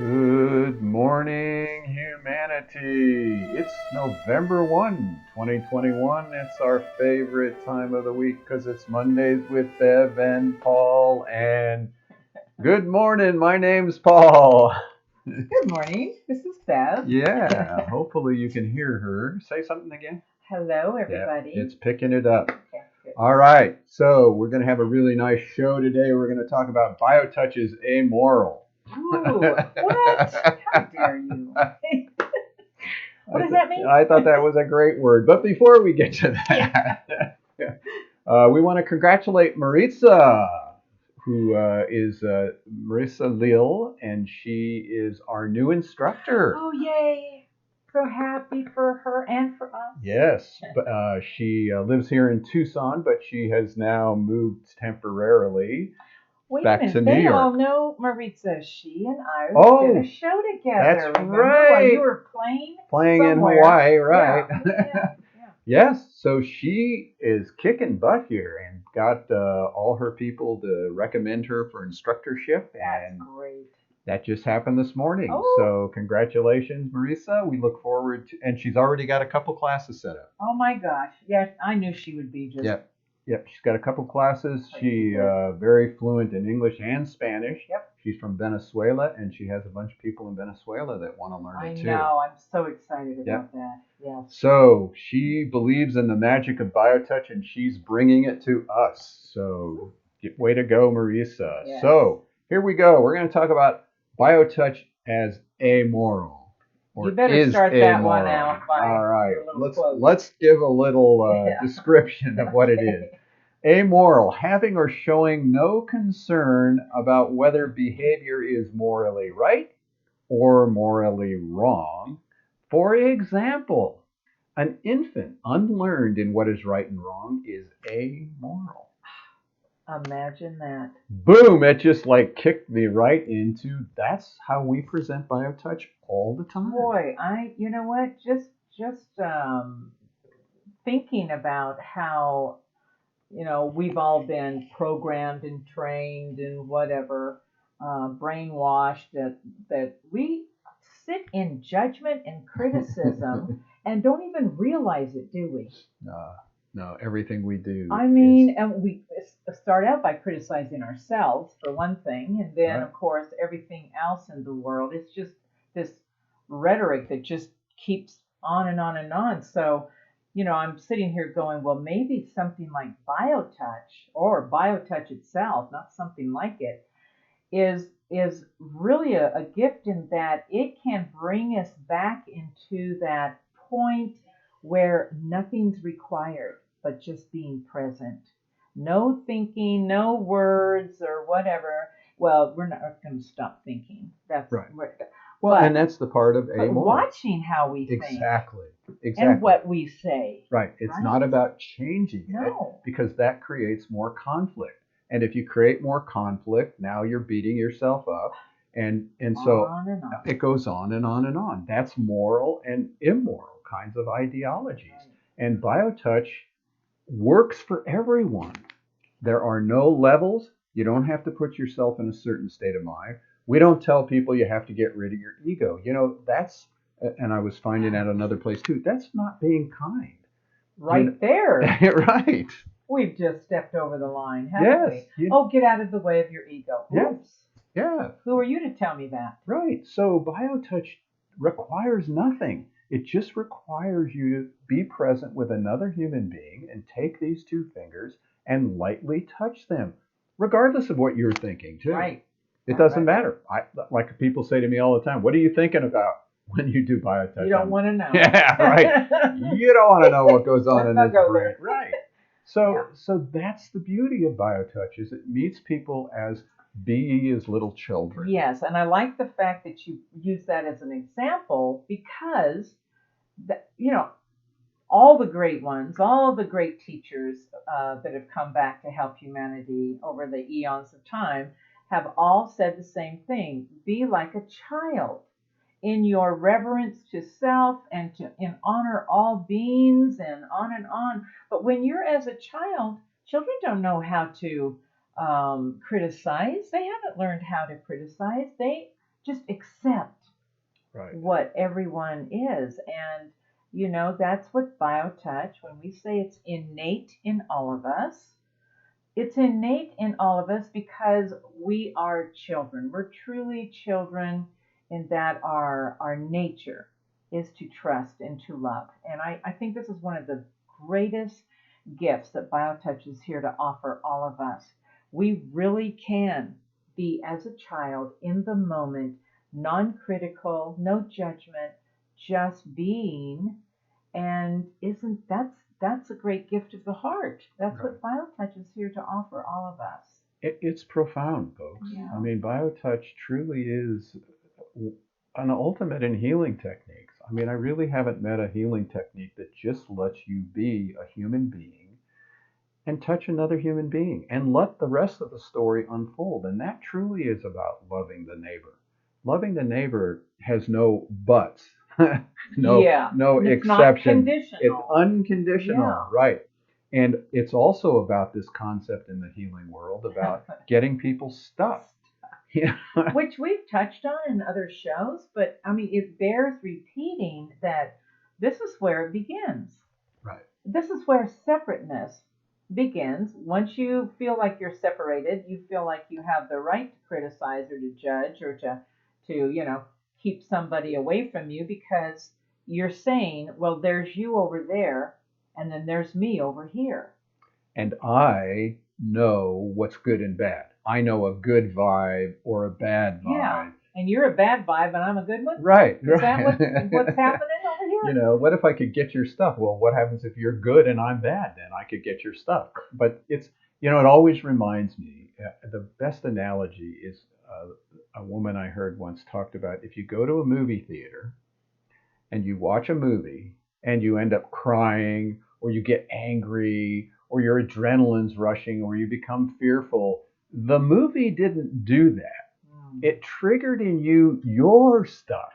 Good morning, humanity. It's November 2021. It's our favorite time of the week because it's Mondays with Bev and Paul. And good morning, my name's Paul. Good morning. This is Bev. Yeah, hopefully you can hear her. Say something again. Hello, Yeah, everybody. it's picking it up. Okay, good. All right, so we're going to have a really nice show today. We're going to talk about Biotouch Is Amoral. Ooh, what? How dare you? What does that mean? I thought that was a great word. But before we get to that, we want to congratulate Maritza, who is Marissa Lil, and she is our new instructor. Oh, yay. So happy for her and for us. Yes, but she lives here in Tucson, but she has now moved temporarily Wait back a minute. to New They all York. know Maritza. She and I Oh, did a show together. that's Remember right. while you were Playing in somewhere. Hawaii, right? Yeah. Yes, so she is kicking butt here and got all her people to recommend her for instructorship, That's and great. that just happened this morning. Oh. So congratulations, Marisa. We look forward to, and she's already got a couple classes set up. Oh my gosh. Yeah, I knew she would be just. Yep, yep. She's got a couple classes. She Good. very fluent in English and Spanish. Yep. She's from Venezuela, and she has a bunch of people in Venezuela that want to learn it too. I know. I'm so excited about that. Yes. So she believes in the magic of Biotouch, and she's bringing it to us. So way to go, Marisa. Yes. So here we go. We're going to talk about Biotouch as amoral. You better start amoral. That one out by all right. a little quote. Let's give a little description of what it is. Amoral, having or showing no concern about whether behavior is morally right or morally wrong. For example, an infant unlearned in what is right and wrong is amoral. Imagine that. Boom, it just like kicked me right into that's how we present Biotouch all the time. Boy, you know what? Just thinking about how, we've all been programmed and trained and whatever, brainwashed that we sit in judgment and criticism and don't even realize it, do we? No, everything we do. I mean, and we start out by criticizing ourselves for one thing, and then Right. of course everything else in the world. It's just this rhetoric that just keeps on and on and on. So, I'm sitting here going, well, maybe something like BioTouch or BioTouch itself, not something like it, is really a gift in that it can bring us back into that point where nothing's required but just being present. No thinking, no words or whatever. Well, we're not going to stop thinking. That's right. Well, and that's the part of amoral. Watching how we think. Exactly. And what we say. Right. It's not about changing it because that creates more conflict. And if you create more conflict, now you're beating yourself up. And so it goes on and on and on. That's moral and immoral kinds of ideologies. Right. And Biotouch works for everyone. There are no levels. You don't have to put yourself in a certain state of mind. We don't tell people you have to get rid of your ego. That's, and I was finding out another place too, that's not being kind. Right there. Right. We've just stepped over the line, haven't we? Get out of the way of your ego. Yes. Oops. Yeah. Who are you to tell me that? Right. So Biotouch requires nothing. It just requires you to be present with another human being and take these two fingers and lightly touch them, regardless of what you're thinking, too. Right. It doesn't matter. Like people say to me all the time, what are you thinking about when you do Biotouch? You don't want to know. Yeah, right. You don't want to know what goes on in this brain. Right. So that's the beauty of Biotouch is it meets people as be ye as little children. Yes, and I like the fact that you use that as an example because, all the great ones, all the great teachers that have come back to help humanity over the eons of time have all said the same thing. Be like a child in your reverence to self and in honor all beings and on and on. But when you're as a child, children don't know how to criticize. They haven't learned how to criticize. just accept Right. what everyone is. And, that's what Biotouch, when we say it's innate in all of us, it's innate in all of us because we are children. We're truly children in that our nature is to trust and to love. And I think this is one of the greatest gifts that Biotouch is here to offer all of us. We really can be, as a child, in the moment, non-critical, no judgment, just being. And isn't that's a great gift of the heart. That's Right. what Biotouch is here to offer all of us. It's profound, folks. Yeah. I mean, Biotouch truly is an ultimate in healing techniques. I mean, I really haven't met a healing technique that just lets you be a human being and touch another human being and let the rest of the story unfold. And that truly is about loving the neighbor. Loving the neighbor has no buts, no It's exception. not It's conditional. unconditional, Yeah. right? And it's also about this concept in the healing world about getting people stuck. Yeah. Which we've touched on in other shows, but I mean, it bears repeating that this is where it begins. Right. This is where separateness begins. Once you feel like you're separated, you feel like you have the right to criticize or to judge or to keep somebody away from you because you're saying, well, there's you over there, and then there's me over here. And I know what's good and bad. I know a good vibe or a bad vibe. Yeah. And you're a bad vibe, and I'm a good one. Right. Is that what's happening over here? What if I could get your stuff? Well, what happens if you're good and I'm bad? Then I could get your stuff. But it always reminds me, the best analogy is a woman I heard once talked about if you go to a movie theater and you watch a movie and you end up crying or you get angry or your adrenaline's rushing or you become fearful, the movie didn't do that. It triggered in you your stuff,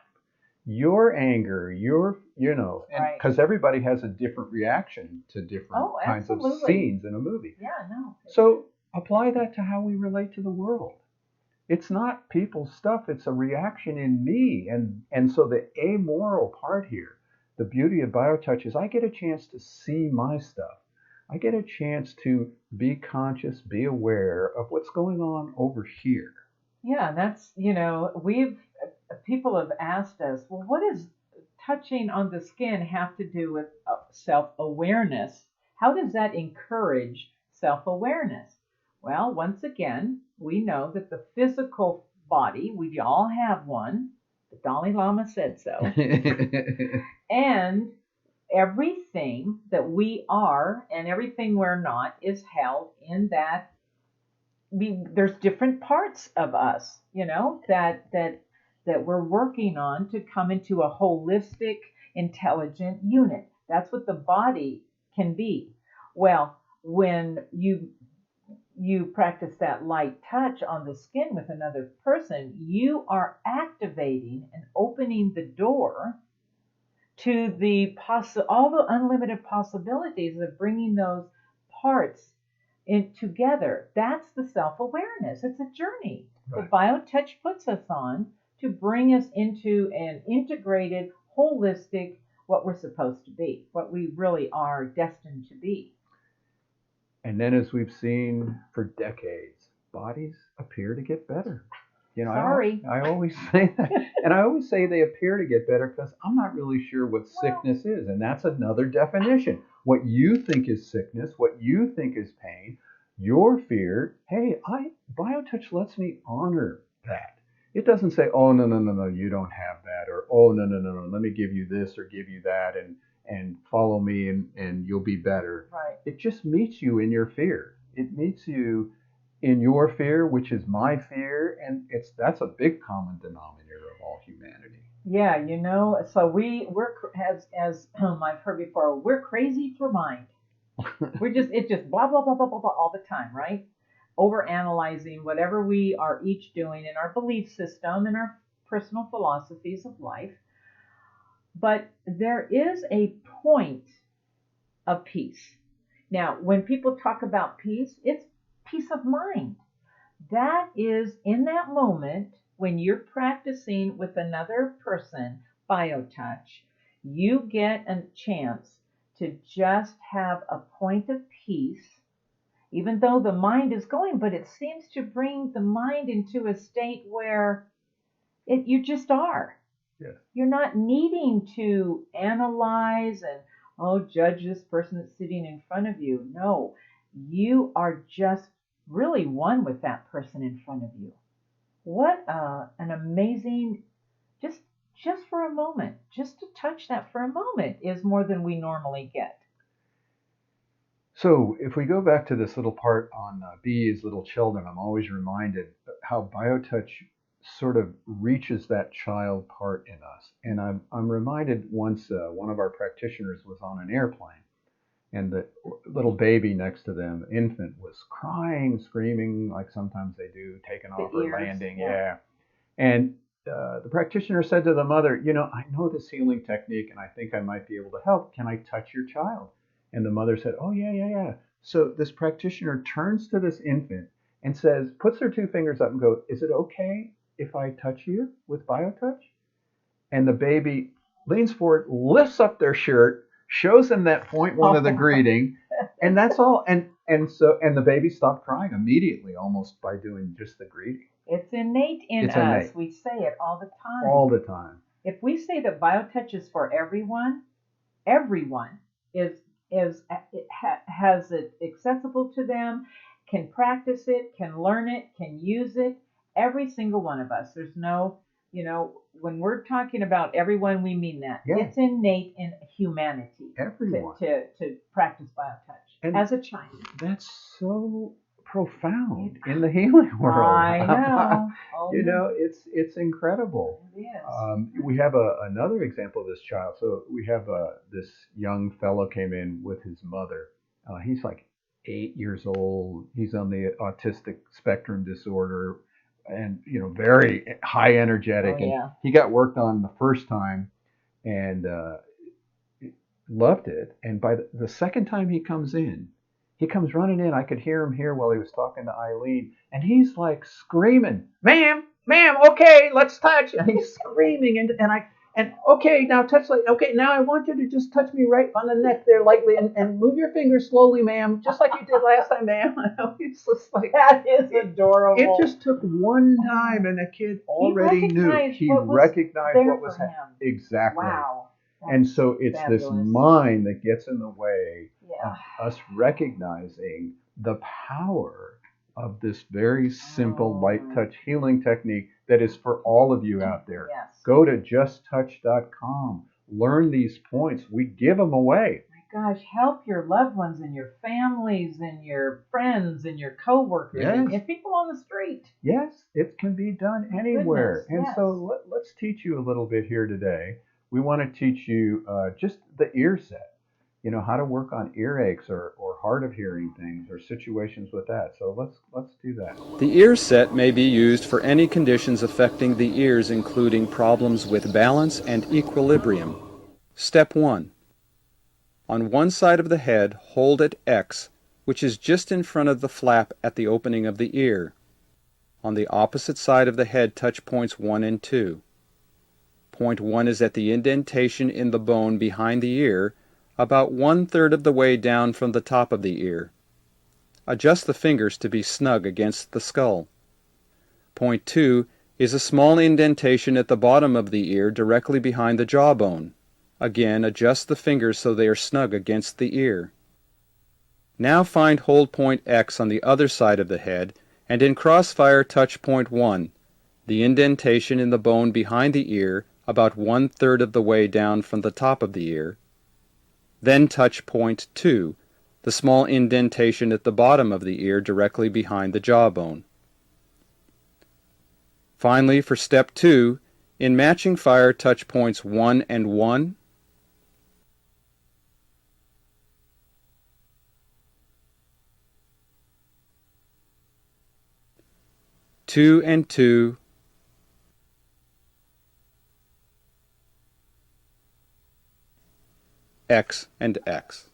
your anger, because everybody has a different reaction to different kinds of scenes in a movie. Yeah, no. So apply that to how we relate to the world. It's not people's stuff, it's a reaction in me. And so the amoral part here, the beauty of Biotouch is I get a chance to see my stuff. I get a chance to be conscious, be aware of what's going on over here. Yeah, that's, people have asked us, well, what does touching on the skin have to do with self-awareness? How does that encourage self-awareness? Well, once again, we know that the physical body, we all have one. The Dalai Lama said so. And everything that we are and everything we're not is held in that there's different parts of us, that we're working on to come into a holistic, intelligent unit. That's what the body can be. Well, when you practice that light touch on the skin with another person, you are activating and opening the door to all the unlimited possibilities of bringing those parts in together. That's the self-awareness. It's a journey that Biotouch puts us on to bring us into an integrated, holistic, what we're supposed to be, what we really are destined to be. And then, as we've seen for decades, bodies appear to get better. Sorry. I always say that. And I always say they appear to get better because I'm not really sure what sickness is. And that's another definition. What you think is sickness, what you think is pain, your fear, hey, Biotouch lets me honor that. It doesn't say, oh, no, you don't have that. Or, oh, no, let me give you this or give you that and follow me and you'll be better. Right. It just meets you in your fear. It meets you in your fear, which is my fear, and that's a big common denominator of all humanity. Yeah, so we're as I've heard before, we're crazy for mind. It's just blah blah blah blah blah blah all the time, right? Over analyzing whatever we are each doing in our belief system and our personal philosophies of life. But there is a point of peace. Now, when people talk about peace, it's peace of mind. That is, in that moment, when you're practicing with another person, Biotouch, you get a chance to just have a point of peace, even though the mind is going, but it seems to bring the mind into a state where you just are. Yes. You're not needing to analyze and, oh, judge this person that's sitting in front of you. No, you are just really one with that person in front of you. What an amazing, just just for a moment, just to touch that for a moment is more than we normally get. So if we go back to this little part on bees, little children, I'm always reminded how BioTouch sort of reaches that child part in us. And I'm reminded once one of our practitioners was on an airplane, and the little baby next to them, infant, was crying, screaming, like sometimes they do, taking The off or ears, landing. yeah. Yeah. And the practitioner said to the mother, I know this healing technique and I think I might be able to help. Can I touch your child? And the mother said, oh, yeah, yeah, yeah. So this practitioner turns to this infant and says, puts her two fingers up and goes, is it okay if I touch you with BioTouch? And the baby leans forward, lifts up their shirt, shows them that point one of the greeting, and that's all. And the baby stopped crying immediately, almost by doing just the greeting. It's innate in It's us. innate. We say it all the time. All the time. If we say that BioTouch is for everyone, everyone has it accessible to them, can practice it, can learn it, can use it. Every single one of us. There's no, when we're talking about everyone, we mean that. Yeah. It's innate in humanity. Everyone. To practice BioTouch And as a child. That's so profound in the healing world. I know. Oh, It's incredible. It is. We have another example of this child. So we have this young fellow came in with his mother. He's like 8 years old. He's on the autistic spectrum disorder, and very high energetic. Oh, yeah. And he got worked on the first time, and loved it. And by the second time he comes in, he comes running in. I could hear him here while he was talking to Eileen, and he's like screaming, "Ma'am, okay, let's touch." And he's screaming, and okay, now touch like, okay, now I want you to just touch me right on the neck there lightly, and move your fingers slowly, ma'am, just like you did last time, ma'am. It's just like, that is adorable. It just took one time, and the kid already knew. He recognized what was happening. Exactly. Wow. And so it's fabulous. This mind that gets in the way Yeah. of us recognizing the power of this very simple light touch healing technique that is for all of you out there. Yes. Go to justtouch.com. Learn these points. We give them away. My gosh, help your loved ones and your families and your friends and your coworkers Yes. and people on the street. Yes, it can be done anywhere. Goodness, And yes. so let's teach you a little bit here today. We want to teach you just the Earset, how to work on earaches or hard of hearing things or situations with that. So let's do that. The Earset may be used for any conditions affecting the ears, including problems with balance and equilibrium. Step 1. On one side of the head, hold at X, which is just in front of the flap at the opening of the ear. On the opposite side of the head, touch points 1 and 2. Point 1 is at the indentation in the bone behind the ear, about 1/3 of the way down from the top of the ear. Adjust the fingers to be snug against the skull. Point 2 is a small indentation at the bottom of the ear directly behind the jawbone. Again, adjust the fingers so they are snug against the ear. Now find hold point X on the other side of the head, and in crossfire touch point 1, the indentation in the bone behind the ear, about 1/3 of the way down from the top of the ear. Then touch point 2, the small indentation at the bottom of the ear directly behind the jawbone. Finally, for step 2, in matching fire, touch points 1 and 1, 2 and 2, X and X.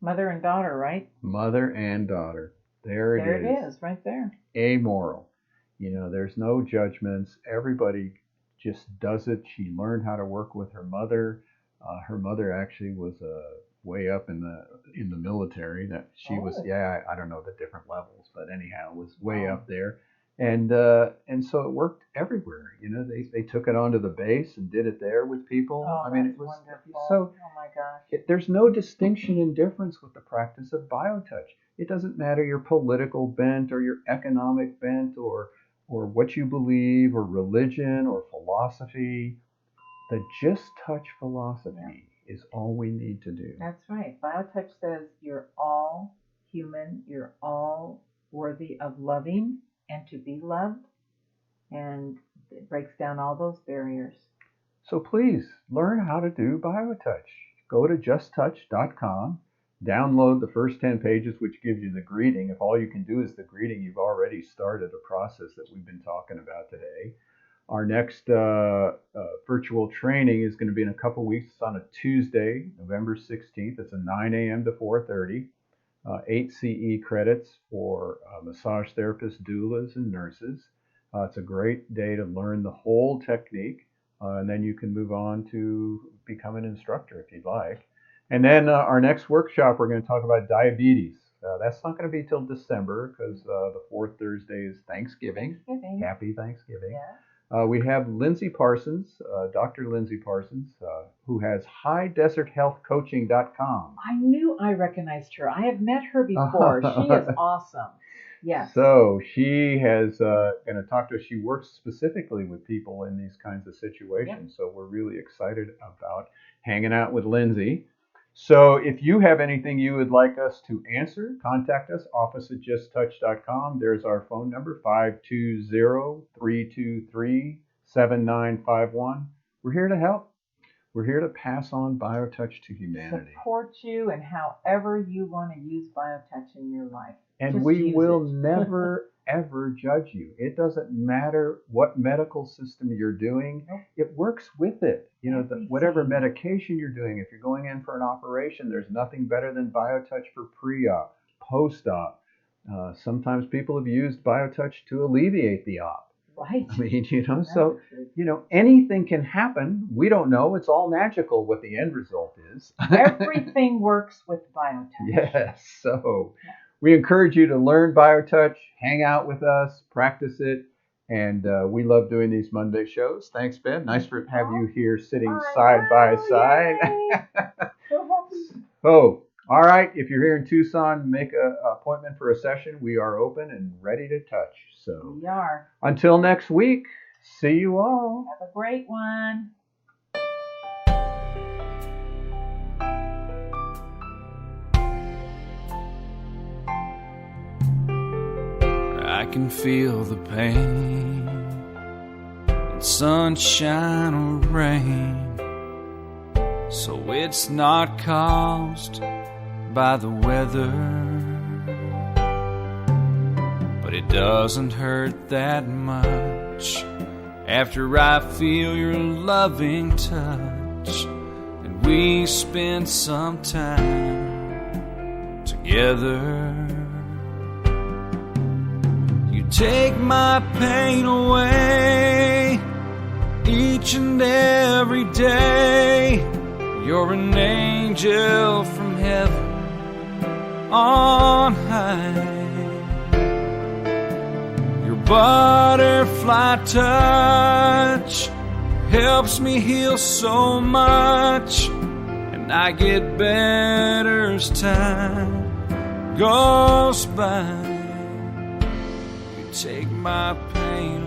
Mother and daughter, right? Mother and daughter. There it is. There it is, right there. Amoral. There's no judgments. Everybody just does it. She learned how to work with her mother. Her mother actually was way up in the military. That she was, I don't know the different levels, but anyhow, was way up there. And so it worked everywhere. They took it onto the base and did it there with people. Oh, I mean, that's it was wonderful. so. Oh my gosh. There's no distinction in difference with the practice of biotouch. It doesn't matter your political bent or your economic bent or what you believe or religion or philosophy. The just touch philosophy is all we need to do. That's right. Biotouch says you're all human, you're all worthy of loving and to be loved, and it breaks down all those barriers. So please learn how to do biotouch. Go to justtouch.com, download the first 10 pages, which gives you the greeting. If all you can do is the greeting, you've already started a process that we've been talking about today. Our next virtual training is going to be in a couple weeks. It's on a Tuesday, November 16th. It's a 9 a.m. to 4:30. 8 CE credits for massage therapists, doulas, and nurses. It's a great day to learn the whole technique, and then you can move on to become an instructor if you'd like. And then our next workshop, we're going to talk about diabetes. That's not going to be till December because the fourth Thursday is Thanksgiving. Happy Thanksgiving. Yeah. We have Lindsay Parsons, Dr. Lindsay Parsons, who has highdeserthealthcoaching.com. I knew I recognized her. I have met her before. She is awesome. Yes. So she has going to talk to us. She works specifically with people in these kinds of situations. Yep. So we're really excited about hanging out with Lindsay. So if you have anything you would like us to answer, contact us, office@justtouch.com. There's our phone number, 520-323-7951. We're here to help. We're here to pass on BioTouch to humanity. Support you in however you want to use BioTouch in your life. And we will never, ever judge you. It doesn't matter what medical system you're doing. Nope. It works with it. Whatever medication you're doing, if you're going in for an operation, there's nothing better than BioTouch for pre-op, post-op. Sometimes people have used BioTouch to alleviate the op. Right. I mean, so, anything can happen. We don't know. It's all magical what the end result is. Everything works with BioTouch. Yes. So we encourage you to learn BioTouch, hang out with us, practice it. And we love doing these Monday shows. Thanks, Ben. Nice to have you here sitting side by side. So happy. Oh, all right. If you're here in Tucson, make an appointment for a session. We are open and ready to touch. So we are. Until next week, see you all. Have a great one. I can feel the pain in sunshine or rain, so it's not caused by the weather, but it doesn't hurt that much after I feel your loving touch and we spend some time together. Take my pain away each and every day. You're an angel from heaven on high. Your butterfly touch helps me heal so much, and I get better as time goes by. Take my pain